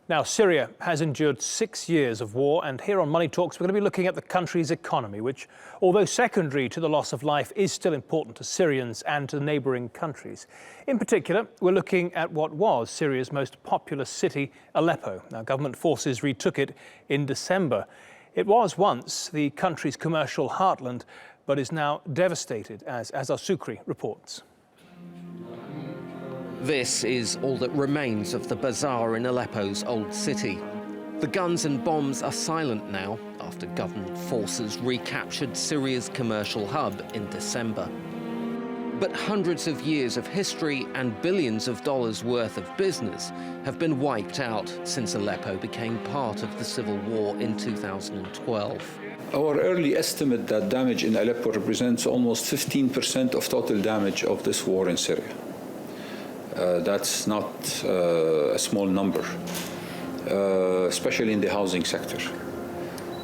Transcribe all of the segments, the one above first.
Now, Syria has endured 6 years of war, and here on Money Talks, we're going to be looking at the country's economy, which, although secondary to the loss of life, is still important to Syrians and to the neighbouring countries. In particular, we're looking at what was Syria's most populous city, Aleppo. Now, government forces retook it in December. It was once the country's commercial heartland, but is now devastated, as Azhar Sukri reports. This is all that remains of the bazaar in Aleppo's old city. The guns and bombs are silent now after government forces recaptured Syria's commercial hub in December. But hundreds of years of history and billions of dollars worth of business have been wiped out since Aleppo became part of the civil war in 2012. Our early estimate that damage in Aleppo represents almost 15% of total damage of this war in Syria. That's not a small number, especially in the housing sector.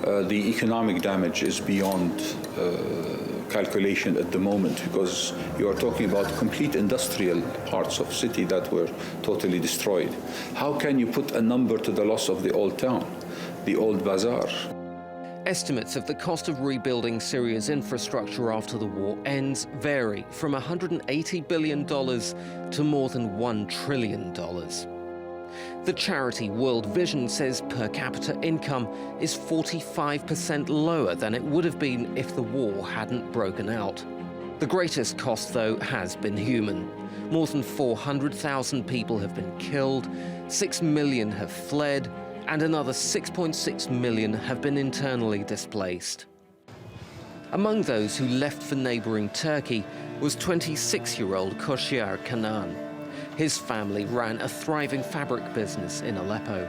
The economic damage is beyond calculation at the moment, because you are talking about complete industrial parts of city that were totally destroyed. How can you put a number to the loss of the old town, the old bazaar? Estimates of the cost of rebuilding Syria's infrastructure after the war ends vary from $180 billion to more than $1 trillion. The charity World Vision says per capita income is 45% lower than it would have been if the war hadn't broken out. The greatest cost, though, has been human. More than 400,000 people have been killed, 6 million have fled, and another 6.6 million have been internally displaced. Among those who left for neighbouring Turkey was 26-year-old Koshyar Kanan. His family ran a thriving fabric business in Aleppo.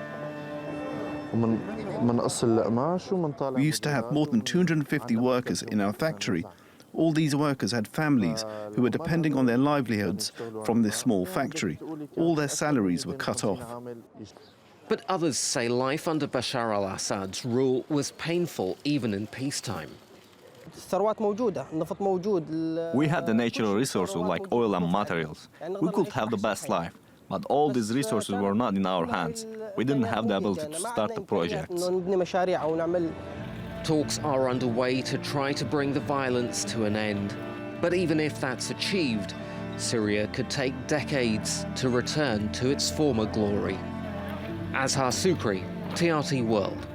We used to have more than 250 workers in our factory. All these workers had families who were depending on their livelihoods from this small factory. All their salaries were cut off. But others say life under Bashar al-Assad's rule was painful even in peacetime. We had the natural resources like oil and materials. We could have the best life, but all these resources were not in our hands. We didn't have the ability to start the projects. Talks are underway to try to bring the violence to an end. But even if that's achieved, Syria could take decades to return to its former glory. Azhar Sukri, TRT World.